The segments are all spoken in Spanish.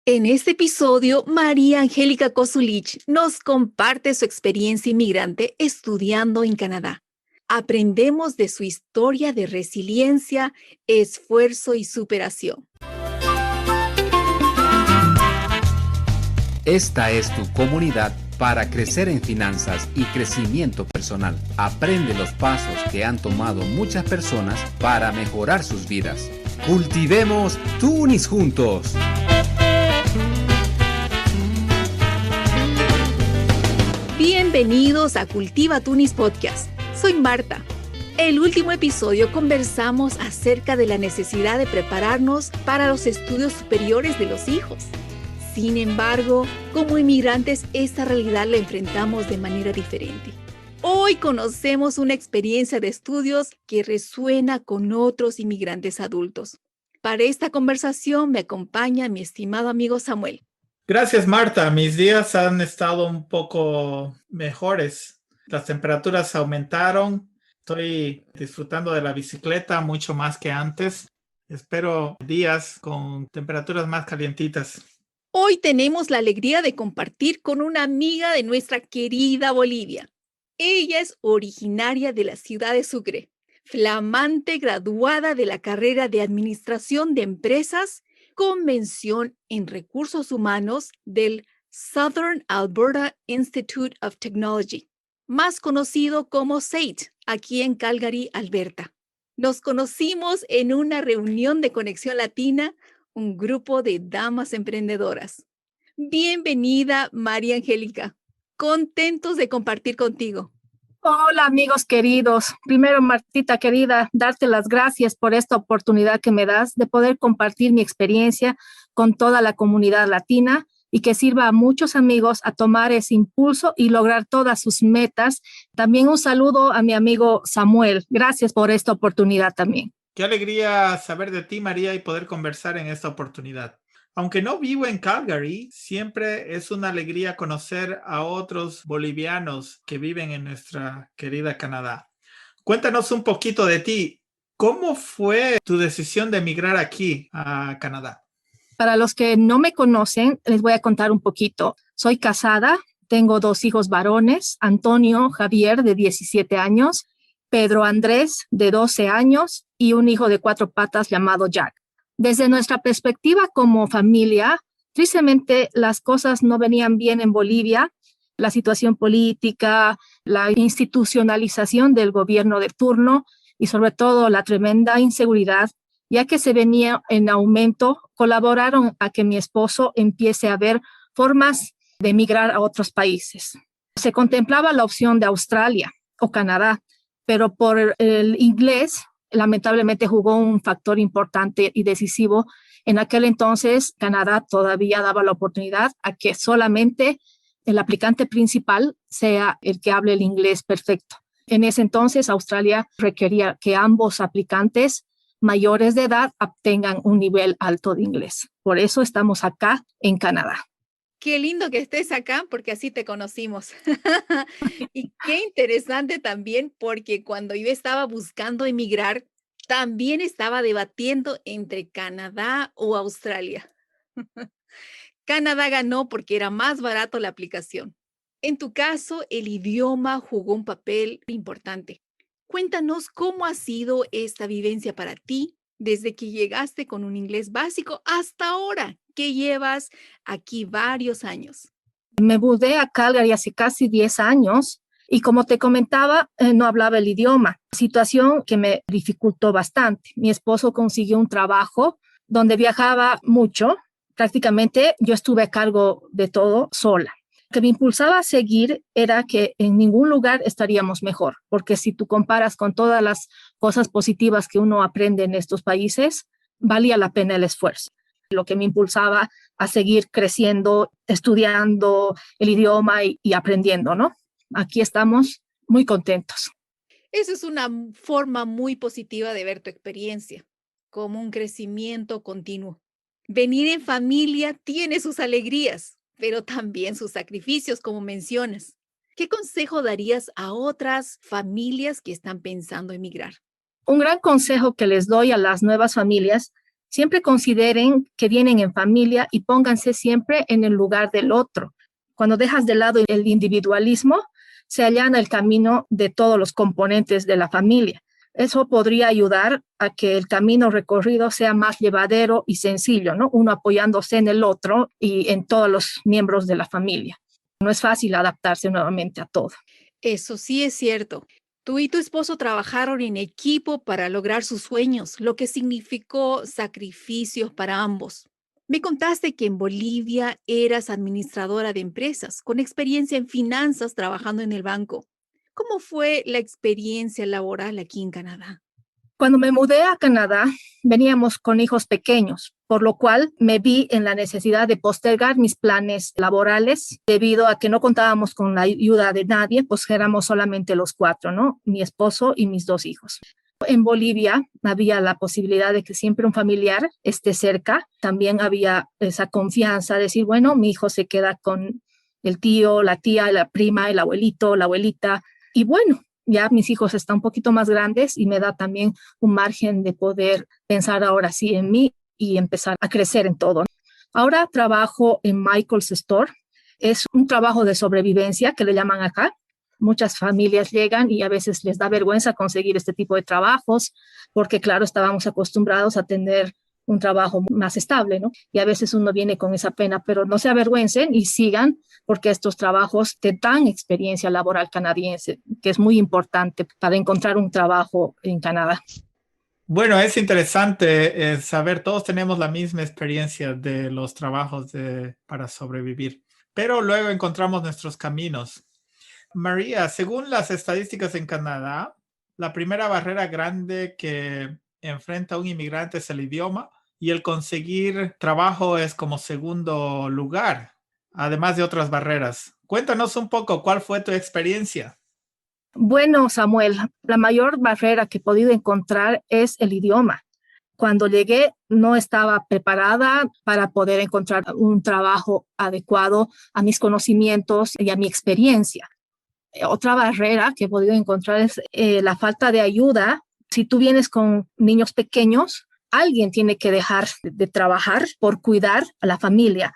En este episodio, María Angélica Kosulich nos comparte su experiencia inmigrante estudiando en Canadá. Aprendemos de su historia de resiliencia, esfuerzo y superación. Esta es tu comunidad para crecer en finanzas y crecimiento personal. Aprende los pasos que han tomado muchas personas para mejorar sus vidas. Cultivemos Tunis juntos. Bienvenidos a Cultiva Tunis Podcast. Soy Marta. El último episodio conversamos acerca de la necesidad de prepararnos para los estudios superiores de los hijos. Sin embargo, como inmigrantes, esta realidad la enfrentamos de manera diferente. Hoy conocemos una experiencia de estudios que resuena con otros inmigrantes adultos. Para esta conversación me acompaña mi estimado amigo Samuel. Gracias, Marta. Mis días han estado un poco mejores. Las temperaturas aumentaron. Estoy disfrutando de la bicicleta mucho más que antes. Espero días con temperaturas más calientitas. Hoy tenemos la alegría de compartir con una amiga de nuestra querida Bolivia. Ella es originaria de la ciudad de Sucre, flamante graduada de la carrera de Administración de Empresas con mención en Recursos Humanos del Southern Alberta Institute of Technology, más conocido como SAIT, aquí en Calgary, Alberta. Nos conocimos en una reunión de Conexión Latina, un grupo de damas emprendedoras. Bienvenida, María Angélica. Contentos de compartir contigo. Hola amigos queridos. Primero, Martita querida, darte las gracias por esta oportunidad que me das de poder compartir mi experiencia con toda la comunidad latina y que sirva a muchos amigos a tomar ese impulso y lograr todas sus metas. También un saludo a mi amigo Samuel. Gracias por esta oportunidad también. Qué alegría saber de ti, María, y poder conversar en esta oportunidad. Aunque no vivo en Calgary, siempre es una alegría conocer a otros bolivianos que viven en nuestra querida Canadá. Cuéntanos un poquito de ti. ¿Cómo fue tu decisión de emigrar aquí a Canadá? Para los que no me conocen, les voy a contar un poquito. Soy casada, tengo 2 hijos varones, Antonio Javier, de 17 años, Pedro Andrés, de 12 años, y un hijo de 4 patas llamado Jack. Desde nuestra perspectiva como familia, tristemente las cosas no venían bien en Bolivia. La situación política, la institucionalización del gobierno de turno y sobre todo la tremenda inseguridad, ya que se venía en aumento, colaboraron a que mi esposo empiece a ver formas de emigrar a otros países. Se contemplaba la opción de Australia o Canadá, pero por el inglés lamentablemente jugó un factor importante y decisivo. En aquel entonces, Canadá todavía daba la oportunidad a que solamente el aplicante principal sea el que hable el inglés perfecto. En ese entonces, Australia requería que ambos aplicantes mayores de edad obtengan un nivel alto de inglés. Por eso estamos acá en Canadá. Qué lindo que estés acá porque así te conocimos. Y qué interesante también porque cuando yo estaba buscando emigrar, también estaba debatiendo entre Canadá o Australia. Canadá ganó porque era más barato la aplicación. En tu caso, el idioma jugó un papel importante. Cuéntanos cómo ha sido esta vivencia para ti desde que llegaste con un inglés básico hasta ahora, que llevas aquí varios años. Me mudé a Calgary hace casi 10 años y como te comentaba, no hablaba el idioma, situación que me dificultó bastante. Mi esposo consiguió un trabajo donde viajaba mucho, prácticamente yo estuve a cargo de todo sola. Lo que me impulsaba a seguir era que en ningún lugar estaríamos mejor, porque si tú comparas con todas las cosas positivas que uno aprende en estos países, valía la pena el esfuerzo. Lo que me impulsaba a seguir creciendo, estudiando el idioma y aprendiendo, ¿no? Aquí estamos muy contentos. Esa es una forma muy positiva de ver tu experiencia, como un crecimiento continuo. Venir en familia tiene sus alegrías, pero también sus sacrificios, como mencionas. ¿Qué consejo darías a otras familias que están pensando emigrar? Un gran consejo que les doy a las nuevas familias Siempre consideren que vienen en familia y pónganse siempre en el lugar del otro. Cuando dejas de lado el individualismo, se allana el camino de todos los componentes de la familia. Eso podría ayudar a que el camino recorrido sea más llevadero y sencillo, ¿no? Uno apoyándose en el otro y en todos los miembros de la familia. No es fácil adaptarse nuevamente a todo. Eso sí es cierto. Tú y tu esposo trabajaron en equipo para lograr sus sueños, lo que significó sacrificios para ambos. Me contaste que en Bolivia eras administradora de empresas, con experiencia en finanzas trabajando en el banco. ¿Cómo fue la experiencia laboral aquí en Canadá? Cuando me mudé a Canadá, veníamos con hijos pequeños, por lo cual me vi en la necesidad de postergar mis planes laborales debido a que no contábamos con la ayuda de nadie, pues éramos solamente los cuatro, ¿no? Mi esposo y mis dos hijos. En Bolivia había la posibilidad de que siempre un familiar esté cerca. También había esa confianza de decir, bueno, mi hijo se queda con el tío, la tía, la prima, el abuelito, la abuelita. Y bueno, ya mis hijos están un poquito más grandes y me da también un margen de poder pensar ahora sí en mí y empezar a crecer en todo. Ahora trabajo en Michael's Store. Es un trabajo de sobrevivencia que le llaman acá. Muchas familias llegan y a veces les da vergüenza conseguir este tipo de trabajos porque, claro, estábamos acostumbrados a tener un trabajo más estable, ¿no? Y a veces uno viene con esa pena, pero no se avergüencen y sigan porque estos trabajos te dan experiencia laboral canadiense, que es muy importante para encontrar un trabajo en Canadá. Bueno, es interesante saber, todos tenemos la misma experiencia de los trabajos para sobrevivir, pero luego encontramos nuestros caminos. María, según las estadísticas en Canadá, la primera barrera grande que enfrenta un inmigrante es el idioma y el conseguir trabajo es como segundo lugar, además de otras barreras. Cuéntanos un poco, ¿cuál fue tu experiencia? Bueno, Samuel, la mayor barrera que he podido encontrar es el idioma. Cuando llegué no estaba preparada para poder encontrar un trabajo adecuado a mis conocimientos y a mi experiencia. Otra barrera que he podido encontrar es la falta de ayuda. Si tú vienes con niños pequeños, alguien tiene que dejar de trabajar por cuidar a la familia.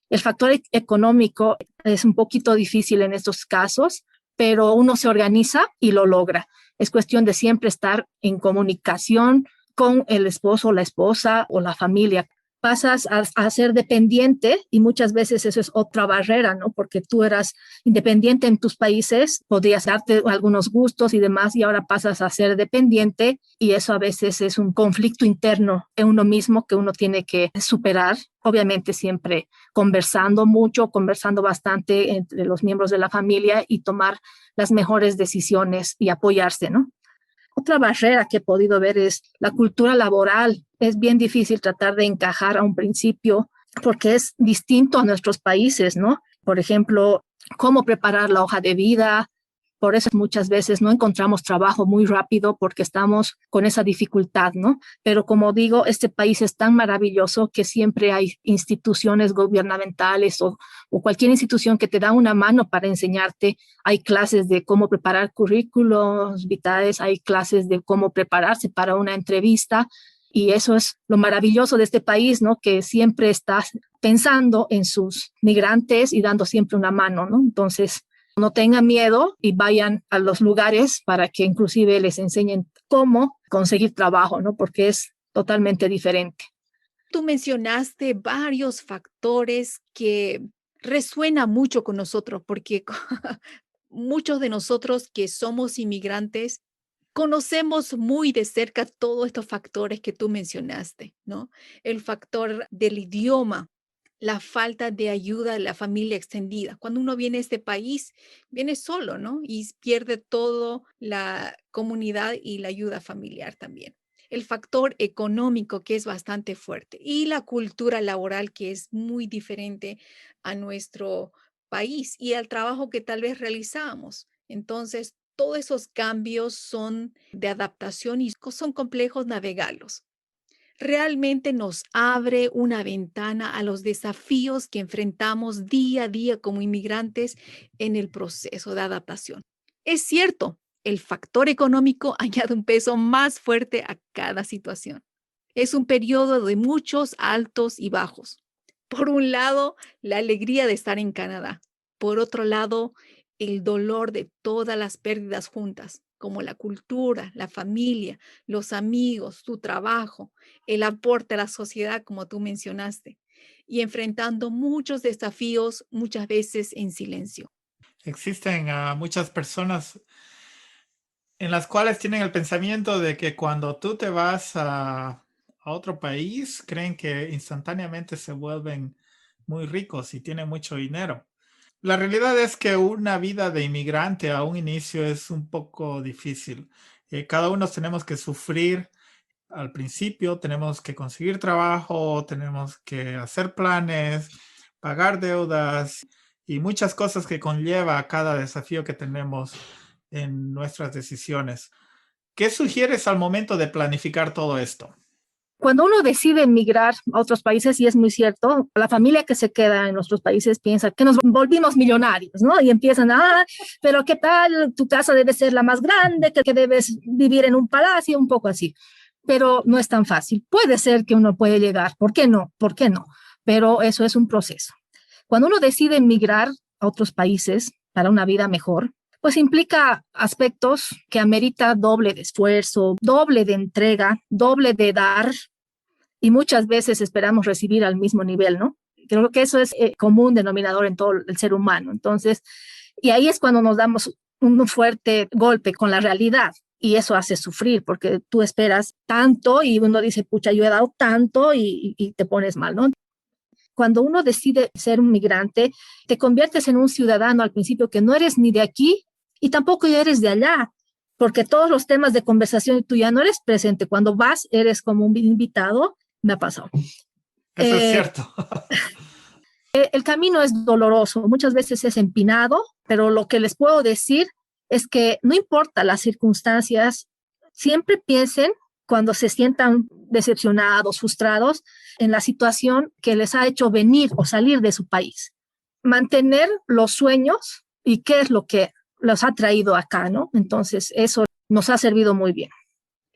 El factor económico es un poquito difícil en estos casos, pero uno se organiza y lo logra. Es cuestión de siempre estar en comunicación con el esposo, la esposa o la familia. Pasas a ser dependiente y muchas veces eso es otra barrera, ¿no? Porque tú eras independiente en tus países, podías darte algunos gustos y demás, y ahora pasas a ser dependiente y eso a veces es un conflicto interno en uno mismo que uno tiene que superar. Obviamente siempre conversando mucho, conversando bastante entre los miembros de la familia y tomar las mejores decisiones y apoyarse, ¿no? Otra barrera que he podido ver es la cultura laboral. Es bien difícil tratar de encajar a un principio porque es distinto a nuestros países, ¿no? Por ejemplo, cómo preparar la hoja de vida. Por eso muchas veces no encontramos trabajo muy rápido porque estamos con esa dificultad, ¿no? Pero como digo, este país es tan maravilloso que siempre hay instituciones gubernamentales o cualquier institución que te da una mano para enseñarte. Hay clases de cómo preparar currículos vitales, hay clases de cómo prepararse para una entrevista. Y eso es lo maravilloso de este país, ¿no? Que siempre estás pensando en sus migrantes y dando siempre una mano, ¿no? Entonces, no tengan miedo y vayan a los lugares para que inclusive les enseñen cómo conseguir trabajo, ¿no? Porque es totalmente diferente. Tú mencionaste varios factores que resuenan mucho con nosotros, porque muchos de nosotros que somos inmigrantes conocemos muy de cerca todos estos factores que tú mencionaste, ¿no? El factor del idioma, la falta de ayuda de la familia extendida. Cuando uno viene a este país, viene solo, ¿no? Y pierde todo la comunidad y la ayuda familiar también. El factor económico, que es bastante fuerte, y la cultura laboral, que es muy diferente a nuestro país y al trabajo que tal vez realizamos. Entonces, todos esos cambios son de adaptación y son complejos navegarlos. Realmente nos abre una ventana a los desafíos que enfrentamos día a día como inmigrantes en el proceso de adaptación. Es cierto, el factor económico añade un peso más fuerte a cada situación. Es un periodo de muchos altos y bajos. Por un lado, la alegría de estar en Canadá. Por otro lado, el dolor de todas las pérdidas juntas, como la cultura, la familia, los amigos, tu trabajo, el aporte a la sociedad, como tú mencionaste, y enfrentando muchos desafíos, muchas veces en silencio. Existen muchas personas en las cuales tienen el pensamiento de que cuando tú te vas a otro país, creen que instantáneamente se vuelven muy ricos y tienen mucho dinero. La realidad es que una vida de inmigrante a un inicio es un poco difícil. Cada uno tenemos que sufrir al principio, tenemos que conseguir trabajo, tenemos que hacer planes, pagar deudas y muchas cosas que conlleva cada desafío que tenemos en nuestras decisiones. ¿Qué sugieres al momento de planificar todo esto? Cuando uno decide emigrar a otros países, y es muy cierto, la familia que se queda en nuestros países piensa que nos volvimos millonarios, ¿no? Y empiezan pero ¿qué tal? Tu casa debe ser la más grande, que debes vivir en un palacio, un poco así. Pero no es tan fácil. Puede ser que uno puede llegar, ¿por qué no? ¿Por qué no? Pero eso es un proceso. Cuando uno decide emigrar a otros países para una vida mejor, pues implica aspectos que amerita doble de esfuerzo, doble de entrega, doble de dar, y muchas veces esperamos recibir al mismo nivel, ¿no? Creo que eso es común denominador en todo el ser humano. Entonces, y ahí es cuando nos damos un fuerte golpe con la realidad. Y eso hace sufrir porque tú esperas tanto y uno dice, pucha, yo he dado tanto y te pones mal, ¿no? Cuando uno decide ser un migrante, te conviertes en un ciudadano al principio que no eres ni de aquí y tampoco eres de allá, porque todos los temas de conversación tú ya no eres presente. Cuando vas, eres como un invitado. Me ha pasado. Eso es cierto. El camino es doloroso, muchas veces es empinado, pero lo que les puedo decir es que no importa las circunstancias, siempre piensen cuando se sientan decepcionados, frustrados, en la situación que les ha hecho venir o salir de su país. Mantener los sueños y qué es lo que los ha traído acá, ¿no? Entonces, eso nos ha servido muy bien.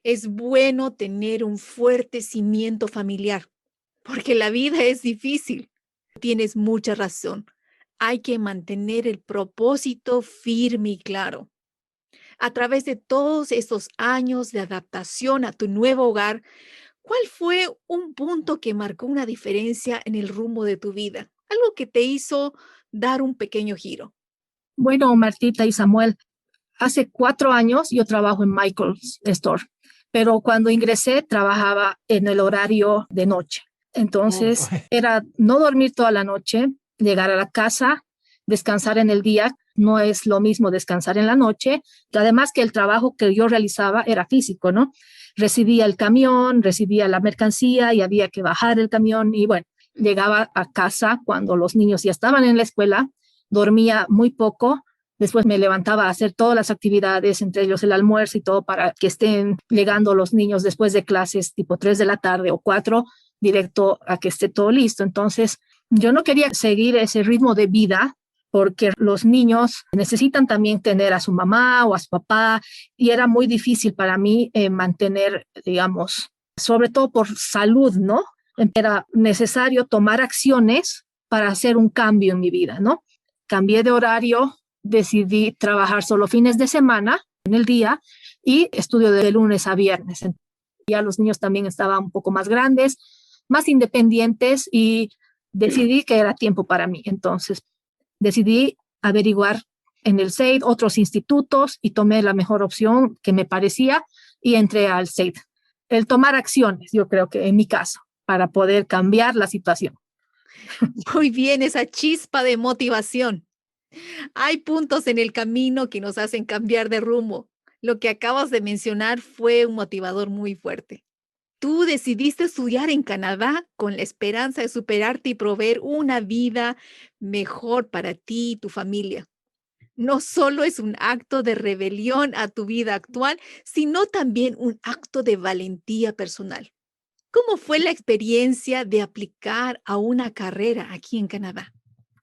Es bueno tener un fuerte cimiento familiar, porque la vida es difícil. Tienes mucha razón. Hay que mantener el propósito firme y claro. A través de todos estos años de adaptación a tu nuevo hogar, ¿cuál fue un punto que marcó una diferencia en el rumbo de tu vida? Algo que te hizo dar un pequeño giro. Bueno, Martita y Samuel, hace 4 años yo trabajo en Michael's Store, pero cuando ingresé trabajaba en el horario de noche. Entonces era no dormir toda la noche, llegar a la casa, descansar en el día. No es lo mismo descansar en la noche. Además que el trabajo que yo realizaba era físico, ¿no? Recibía el camión, recibía la mercancía y había que bajar el camión. Y bueno, llegaba a casa cuando los niños ya estaban en la escuela, dormía muy poco. Después me levantaba a hacer todas las actividades, entre ellos el almuerzo y todo, para que estén llegando los niños después de clases tipo 3 de la tarde o 4, directo a que esté todo listo. Entonces, yo no quería seguir ese ritmo de vida porque los niños necesitan también tener a su mamá o a su papá y era muy difícil para mí mantener, digamos, sobre todo por salud, ¿no? Era necesario tomar acciones para hacer un cambio en mi vida, ¿no? Cambié de horario, decidí trabajar solo fines de semana en el día y estudio de lunes a viernes. Ya los niños también estaban un poco más grandes, más independientes y decidí que era tiempo para mí. Entonces decidí averiguar en el SAID otros institutos y tomé la mejor opción que me parecía y entré al SAID. El tomar acciones, yo creo que en mi caso, para poder cambiar la situación. Muy bien, esa chispa de motivación. Hay puntos en el camino que nos hacen cambiar de rumbo. Lo que acabas de mencionar fue un motivador muy fuerte. Tú decidiste estudiar en Canadá con la esperanza de superarte y proveer una vida mejor para ti y tu familia. No solo es un acto de rebelión a tu vida actual, sino también un acto de valentía personal. ¿Cómo fue la experiencia de aplicar a una carrera aquí en Canadá?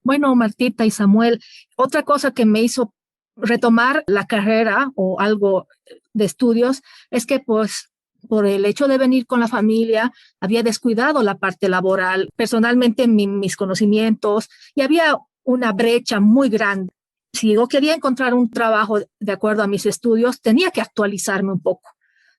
Bueno, Martita y Samuel, otra cosa que me hizo retomar la carrera o algo de estudios es que pues por el hecho de venir con la familia, había descuidado la parte laboral, personalmente mis conocimientos, y había una brecha muy grande. Si yo quería encontrar un trabajo de acuerdo a mis estudios, tenía que actualizarme un poco.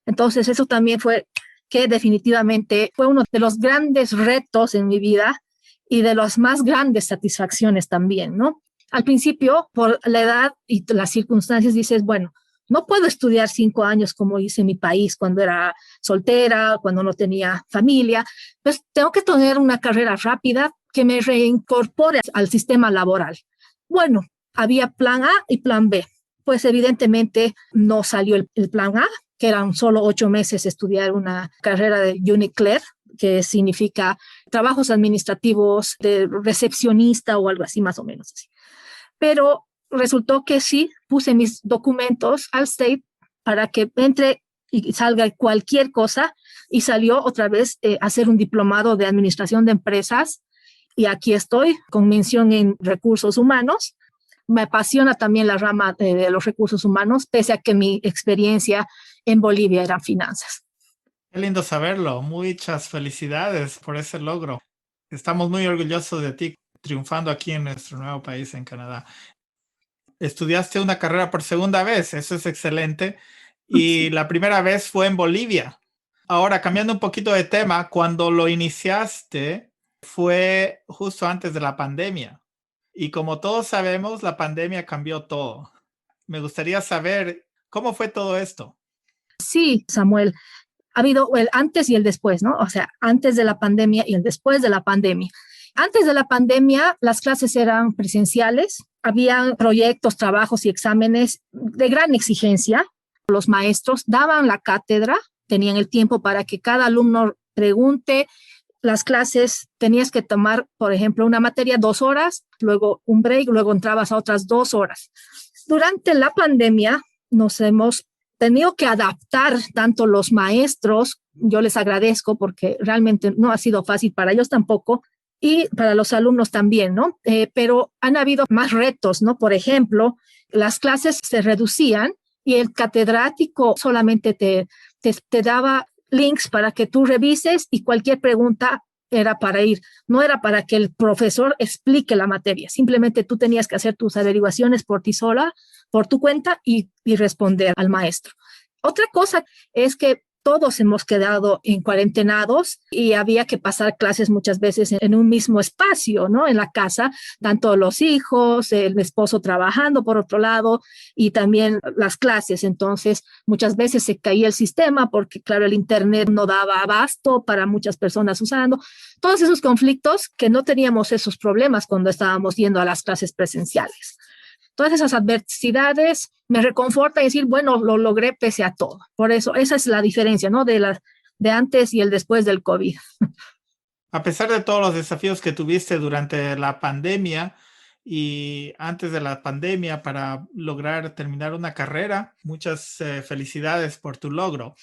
Entonces, eso también fue que definitivamente fue uno de los grandes retos en mi vida y de las más grandes satisfacciones también, ¿no? Al principio, por la edad y las circunstancias, dices, bueno, no puedo estudiar 5 años como hice en mi país cuando era soltera, cuando no tenía familia. Pues tengo que tener una carrera rápida que me reincorpore al sistema laboral. Bueno, había plan A y plan B. Pues evidentemente no salió el plan A, que eran solo 8 meses estudiar una carrera de Unicler, que significa trabajos administrativos de recepcionista o algo así, más o menos así. Pero resultó que sí, puse mis documentos al State para que entre y salga cualquier cosa, y salió otra vez hacer un diplomado de administración de empresas, y aquí estoy con mención en recursos humanos. Me apasiona también la rama de los recursos humanos, pese a que mi experiencia en Bolivia eran finanzas. Qué lindo saberlo. Muchas felicidades por ese logro. Estamos muy orgullosos de ti triunfando aquí en nuestro nuevo país, en Canadá. Estudiaste una carrera por segunda vez, eso es excelente. Y la primera vez fue en Bolivia. Ahora, cambiando un poquito de tema, cuando lo iniciaste fue justo antes de la pandemia. Y como todos sabemos, la pandemia cambió todo. Me gustaría saber cómo fue todo esto. Sí, Samuel, ha habido el antes y el después, ¿no? O sea, antes de la pandemia y el después de la pandemia. Antes de la pandemia, las clases eran presenciales, había proyectos, trabajos y exámenes de gran exigencia. Los maestros daban la cátedra, tenían el tiempo para que cada alumno pregunte. Las clases tenías que tomar, por ejemplo, una materia 2 horas, luego un break, luego entrabas a otras 2 horas. Durante la pandemia nos hemos tenido que adaptar, tanto los maestros, yo les agradezco porque realmente no ha sido fácil para ellos tampoco, y para los alumnos también, ¿no? Pero han habido más retos, ¿no? Por ejemplo, las clases se reducían y el catedrático solamente te daba links para que tú revises, y cualquier pregunta era para ir, no era para que el profesor explique la materia, simplemente tú tenías que hacer tus averiguaciones por ti sola, por tu cuenta, y responder al maestro. Otra cosa es que todos hemos quedado en cuarentenados y había que pasar clases muchas veces en un mismo espacio, ¿no? En la casa, tanto los hijos, el esposo trabajando por otro lado, y también las clases. Entonces, muchas veces se caía el sistema porque, claro, el internet no daba abasto para muchas personas usando. Todos esos conflictos que no teníamos esos problemas cuando estábamos yendo a las clases presenciales. Todas esas adversidades me reconfortan y decir, bueno, lo logré pese a todo. Por eso, esa es la diferencia, ¿no? De antes y el después del COVID. A pesar de todos los desafíos que tuviste durante la pandemia y antes de la pandemia para lograr terminar una carrera, muchas felicidades por tu logro.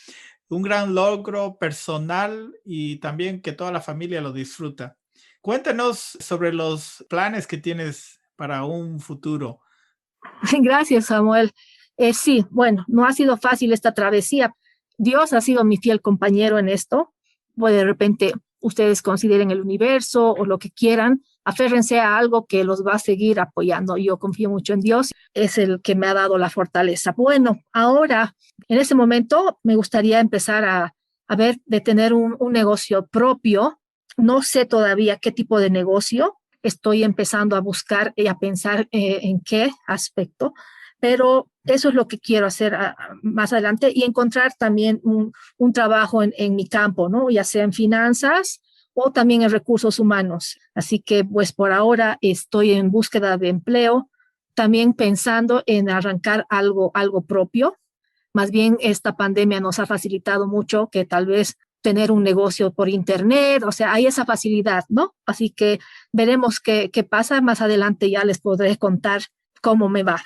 Un gran logro personal y también que toda la familia lo disfruta. Cuéntanos sobre los planes que tienes para un futuro. Gracias, Samuel. Sí, bueno, no ha sido fácil esta travesía. Dios ha sido mi fiel compañero en esto. Pues de repente ustedes consideren el universo o lo que quieran, aférrense a algo que los va a seguir apoyando. Yo confío mucho en Dios, es el que me ha dado la fortaleza. Bueno, ahora, en este momento, me gustaría empezar a ver de tener un negocio propio. No sé todavía qué tipo de negocio. Estoy empezando a buscar y a pensar en qué aspecto, pero eso es lo que quiero hacer más adelante, y encontrar también un trabajo en mi campo, ¿no? Ya sea en finanzas o también en recursos humanos. Así que, pues por ahora estoy en búsqueda de empleo, también pensando en arrancar algo propio. Más bien, esta pandemia nos ha facilitado mucho que tal vez tener un negocio por internet, o sea, hay esa facilidad, ¿no? Así que veremos qué pasa más adelante, ya les podré contar cómo me va.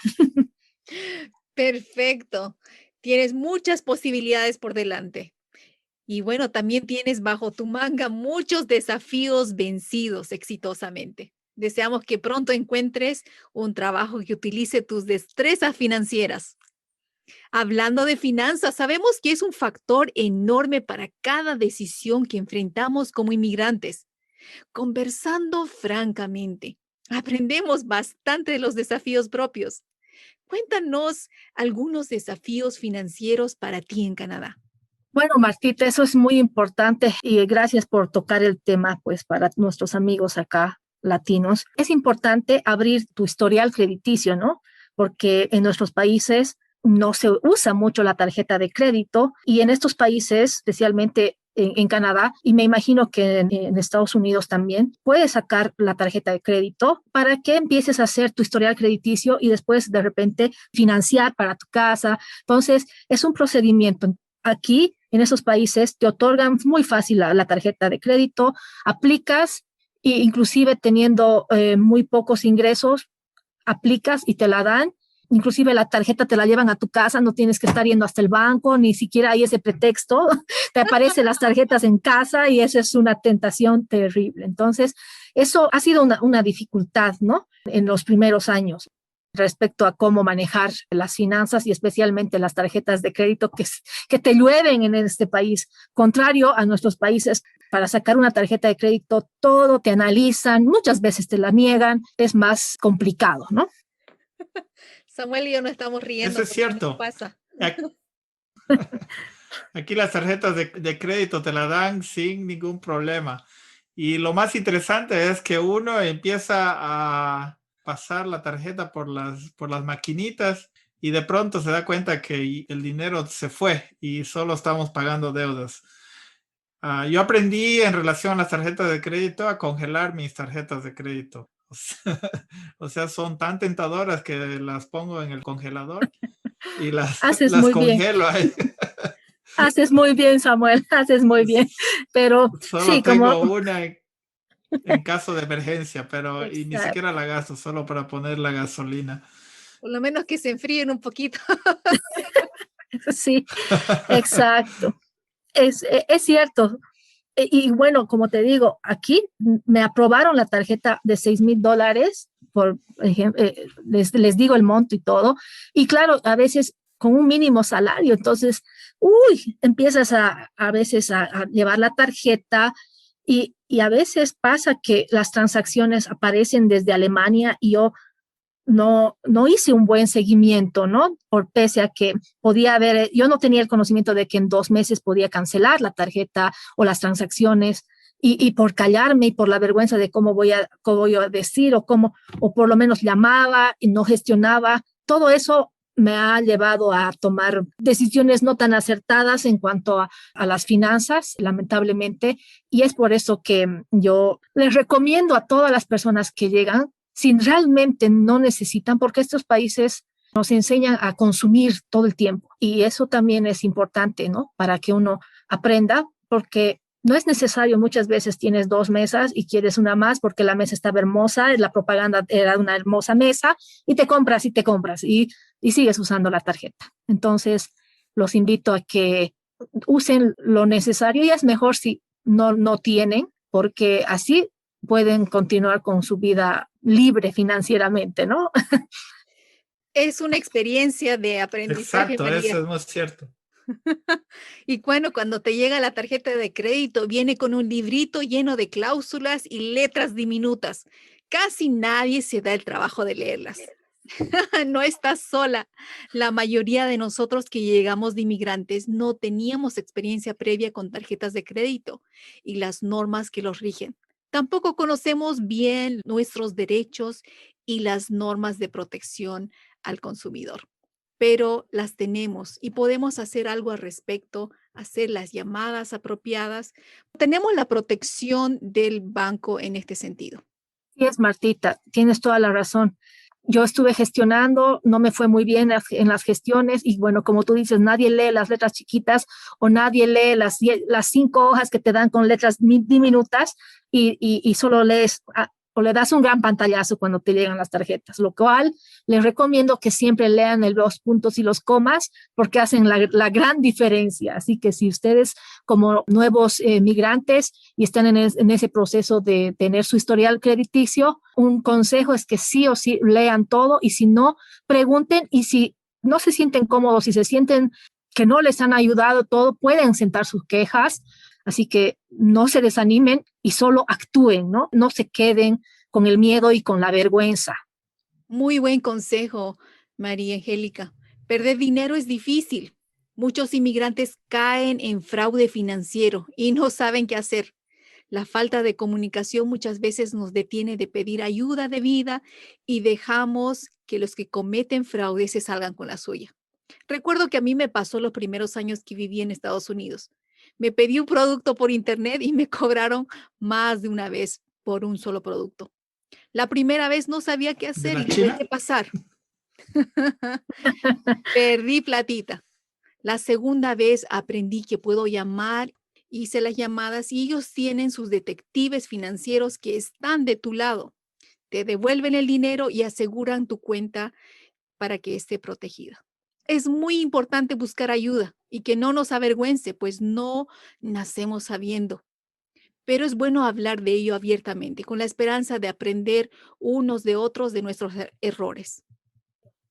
Perfecto. Tienes muchas posibilidades por delante. Y bueno, también tienes bajo tu manga muchos desafíos vencidos exitosamente. Deseamos que pronto encuentres un trabajo que utilice tus destrezas financieras. Hablando de finanzas, sabemos que es un factor enorme para cada decisión que enfrentamos como inmigrantes. Conversando francamente, aprendemos bastante de los desafíos propios. Cuéntanos algunos desafíos financieros para ti en Canadá. Bueno, Martita, eso es muy importante y gracias por tocar el tema, pues para nuestros amigos acá latinos. Es importante abrir tu historial crediticio, ¿no? Porque en nuestros países no se usa mucho la tarjeta de crédito y en estos países, especialmente en Canadá, y me imagino que en Estados Unidos también, puedes sacar la tarjeta de crédito para que empieces a hacer tu historial crediticio y después de repente financiar para tu casa. Entonces, es un procedimiento. Aquí, en esos países, te otorgan muy fácil la tarjeta de crédito, aplicas e inclusive teniendo muy pocos ingresos, aplicas y te la dan. Inclusive la tarjeta te la llevan a tu casa, no tienes que estar yendo hasta el banco, ni siquiera hay ese pretexto. Te aparecen las tarjetas en casa y eso es una tentación terrible. Entonces, eso ha sido una dificultad, ¿no? En los primeros años respecto a cómo manejar las finanzas y especialmente las tarjetas de crédito que te llueven en este país. Contrario a nuestros países, para sacar una tarjeta de crédito, todo te analizan, muchas veces te la niegan, es más complicado, ¿no? Samuel y yo no estamos riendo. Eso es cierto. Pasa. Aquí las tarjetas de crédito te la dan sin ningún problema. Y lo más interesante es que uno empieza a pasar la tarjeta por las maquinitas y de pronto se da cuenta que el dinero se fue y solo estamos pagando deudas. Yo aprendí en relación a las tarjetas de crédito a congelar mis tarjetas de crédito. O sea, son tan tentadoras que las pongo en el congelador y las congelo ahí. Haces muy bien, Samuel, haces muy bien. Pero solo sí, tengo una en caso de emergencia, pero y ni siquiera la gasto, solo para poner la gasolina. Por lo menos que se enfríen un poquito. Sí, exacto. Es cierto. Y bueno, como te digo, aquí me aprobaron la tarjeta de $6,000, por ejemplo, les digo el monto y todo. Y claro, a veces con un mínimo salario, entonces, empiezas a veces a llevar la tarjeta y a veces pasa que las transacciones aparecen desde Alemania y yo no hice un buen seguimiento, ¿no? Por pese a que podía haber, yo no tenía el conocimiento de que en 2 meses podía cancelar la tarjeta o las transacciones y por callarme y por la vergüenza de cómo voy a decir o por lo menos llamaba y no gestionaba, todo eso me ha llevado a tomar decisiones no tan acertadas en cuanto a las finanzas, lamentablemente, y es por eso que yo les recomiendo a todas las personas que llegan, si realmente no necesitan, porque estos países nos enseñan a consumir todo el tiempo y eso también es importante, ¿no? Para que uno aprenda, porque no es necesario, muchas veces tienes 2 mesas y quieres una más porque la mesa estaba hermosa, la propaganda era una hermosa mesa y te compras y sigues usando la tarjeta. Entonces, los invito a que usen lo necesario y es mejor si no tienen, porque así pueden continuar con su vida libre financieramente, ¿no? Es una experiencia de aprendizaje. Exacto, María. eso es muy cierto. Y bueno, cuando te llega la tarjeta de crédito, viene con un librito lleno de cláusulas y letras diminutas. Casi nadie se da el trabajo de leerlas. No estás sola. La mayoría de nosotros que llegamos de inmigrantes no teníamos experiencia previa con tarjetas de crédito y las normas que los rigen. Tampoco conocemos bien nuestros derechos y las normas de protección al consumidor, pero las tenemos y podemos hacer algo al respecto, hacer las llamadas apropiadas. Tenemos la protección del banco en este sentido. Sí, es Martita, tienes toda la razón. Yo estuve gestionando, no me fue muy bien en las gestiones y bueno, como tú dices, nadie lee las letras chiquitas o nadie lee las 5 hojas que te dan con letras diminutas y solo lees o le das un gran pantallazo cuando te llegan las tarjetas, lo cual les recomiendo que siempre lean los puntos y los comas porque hacen la gran diferencia. Así que si ustedes como nuevos migrantes y están en ese proceso de tener su historial crediticio, un consejo es que sí o sí lean todo y si no, pregunten y si no se sienten cómodos y se sienten que no les han ayudado todo, pueden sentar sus quejas. Así que no se desanimen y solo actúen, ¿no? No se queden con el miedo y con la vergüenza. Muy buen consejo, María Angélica. Perder dinero es difícil. Muchos inmigrantes caen en fraude financiero y no saben qué hacer. La falta de comunicación muchas veces nos detiene de pedir ayuda debida y dejamos que los que cometen fraude se salgan con la suya. Recuerdo que a mí me pasó los primeros años que viví en Estados Unidos. Me pedí un producto por internet y me cobraron más de una vez por un solo producto. La primera vez no sabía qué ¿De hacer la y lo China? dejé pasar. Perdí platita. La segunda vez aprendí que puedo llamar, hice las llamadas y ellos tienen sus detectives financieros que están de tu lado. Te devuelven el dinero y aseguran tu cuenta para que esté protegida. Es muy importante buscar ayuda y que no nos avergüence, pues no nacemos sabiendo. Pero es bueno hablar de ello abiertamente, con la esperanza de aprender unos de otros de nuestros errores.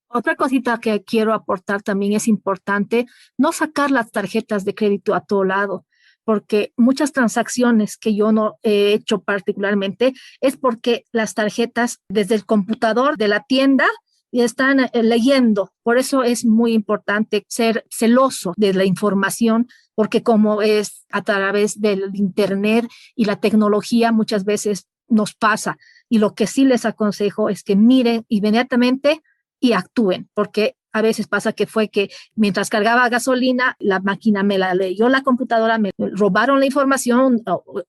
Otra cosita que quiero aportar también es importante no sacar las tarjetas de crédito a todo lado, porque muchas transacciones que yo no he hecho particularmente es porque las tarjetas desde el computador de la tienda y están leyendo. Por eso es muy importante ser celoso de la información, porque como es a través del internet y la tecnología muchas veces nos pasa. Y lo que sí les aconsejo es que miren inmediatamente y actúen, porque a veces pasa que fue que mientras cargaba gasolina, la máquina me la leyó, la computadora me robaron la información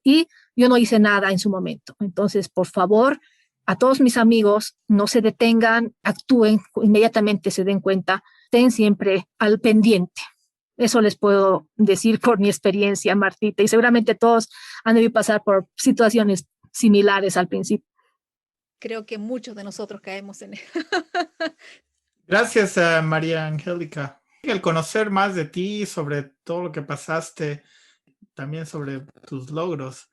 y yo no hice nada en su momento. Entonces, por favor, a todos mis amigos, no se detengan, actúen, inmediatamente se den cuenta, estén siempre al pendiente. Eso les puedo decir por mi experiencia, Martita, y seguramente todos han debido pasar por situaciones similares al principio. Creo que muchos de nosotros caemos en él. Gracias, María Angélica. El conocer más de ti, sobre todo lo que pasaste, también sobre tus logros.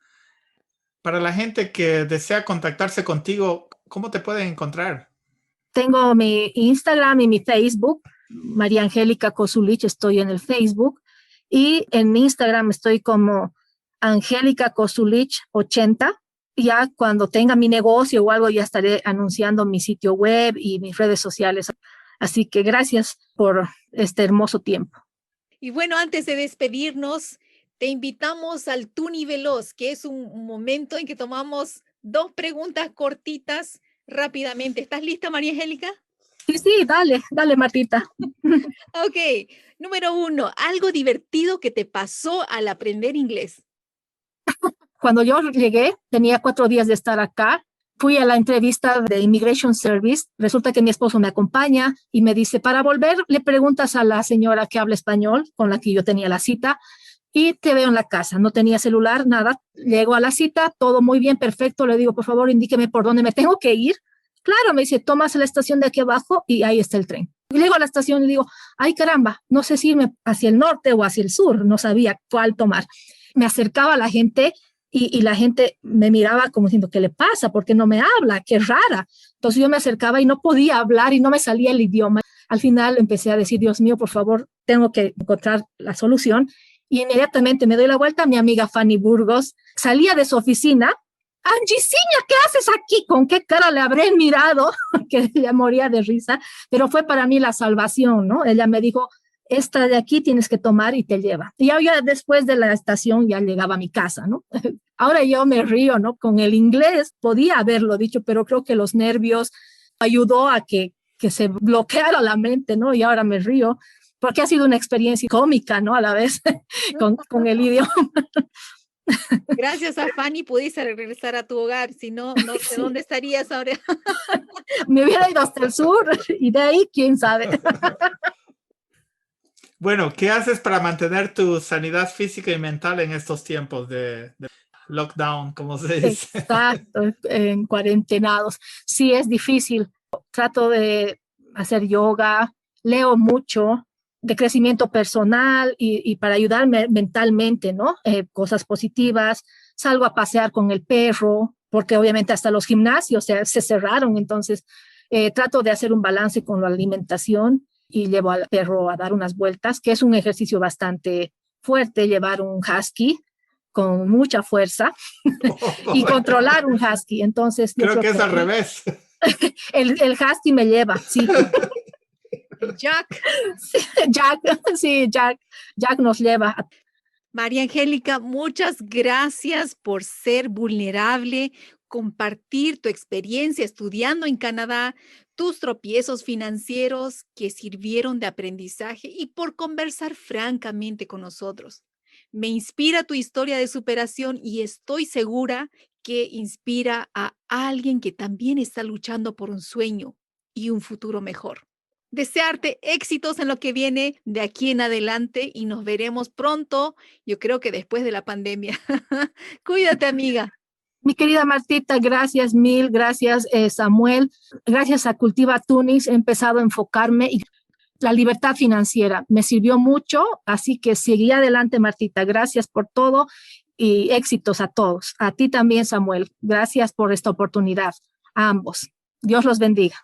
Para la gente que desea contactarse contigo, ¿cómo te pueden encontrar? Tengo mi Instagram y mi Facebook, María Angélica Kosulich, estoy en el Facebook, y en Instagram estoy como Angélica Kosulich 80. Ya cuando tenga mi negocio o algo, ya estaré anunciando mi sitio web y mis redes sociales. Así que gracias por este hermoso tiempo. Y bueno, antes de despedirnos, te invitamos al Tuni Veloz, que es un momento en que tomamos 2 preguntas cortitas rápidamente. ¿Estás lista, María Angélica? Sí, dale, Martita. Ok, número 1, algo divertido que te pasó al aprender inglés. Cuando yo llegué, tenía 4 días de estar acá. Fui a la entrevista de Immigration Service. Resulta que mi esposo me acompaña y me dice, para volver, le preguntas a la señora que habla español, con la que yo tenía la cita, y te veo en la casa. No tenía celular, nada. Llego a la cita, todo muy bien, perfecto. Le digo, por favor, indíqueme por dónde me tengo que ir. Claro, me dice, tomas la estación de aquí abajo y ahí está el tren. Y llego a la estación y digo, ay caramba, no sé si irme hacia el norte o hacia el sur. No sabía cuál tomar. Me acercaba a la gente y la gente me miraba como diciendo, ¿qué le pasa? ¿Por qué no me habla? Qué rara. Entonces yo me acercaba y no podía hablar y no me salía el idioma. Al final empecé a decir, Dios mío, por favor, tengo que encontrar la solución. Y inmediatamente me doy la vuelta, mi amiga Fanny Burgos salía de su oficina. Angiciña, ¿qué haces aquí? ¿Con qué cara le habré mirado? Que ella moría de risa, pero fue para mí la salvación, ¿no? Ella me dijo, esta de aquí tienes que tomar y te lleva. Y ya después de la estación ya llegaba a mi casa, ¿no? Ahora yo me río, ¿no? Con el inglés podía haberlo dicho, pero creo que los nervios ayudó a que se bloqueara la mente, ¿no? Y ahora me río, porque ha sido una experiencia cómica, ¿no? A la vez con el idioma. Gracias a Fanny pudiste regresar a tu hogar, si no, no sé Sí. dónde estarías ahora. Me hubiera ido hasta el sur y de ahí, quién sabe. Bueno, ¿qué haces para mantener tu sanidad física y mental en estos tiempos de lockdown, como se dice? Exacto, en cuarentenados. Sí, es difícil. Trato de hacer yoga, leo mucho de crecimiento personal y para ayudarme mentalmente, ¿no? Cosas positivas. Salgo a pasear con el perro, porque obviamente hasta los gimnasios se cerraron, entonces trato de hacer un balance con la alimentación y llevo al perro a dar unas vueltas, que es un ejercicio bastante fuerte, llevar un husky con mucha fuerza y controlar un husky. Entonces, creo que es al revés. El husky me lleva, sí. Jack. Jack nos lleva. María Angélica, muchas gracias por ser vulnerable, compartir tu experiencia estudiando en Canadá, tus tropiezos financieros que sirvieron de aprendizaje y por conversar francamente con nosotros. Me inspira tu historia de superación y estoy segura que inspira a alguien que también está luchando por un sueño y un futuro mejor. Desearte éxitos en lo que viene de aquí en adelante y nos veremos pronto, yo creo que después de la pandemia. Cuídate, amiga. Mi querida Martita, gracias mil, gracias Samuel, gracias a Cultiva Tunis he empezado a enfocarme y la libertad financiera me sirvió mucho, así que seguí adelante Martita, gracias por todo y éxitos a todos. A ti también Samuel, gracias por esta oportunidad, a ambos. Dios los bendiga.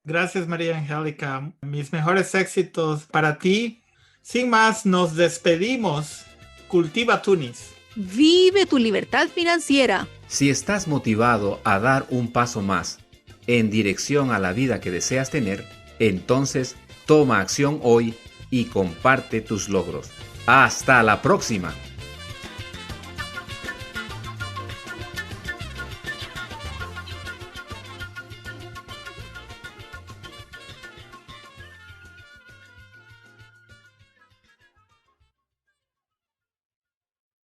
Gracias, María Angélica. Mis mejores éxitos para ti. Sin más, nos despedimos. Cultiva Tunis. Vive tu libertad financiera. Si estás motivado a dar un paso más en dirección a la vida que deseas tener, entonces toma acción hoy y comparte tus logros. ¡Hasta la próxima!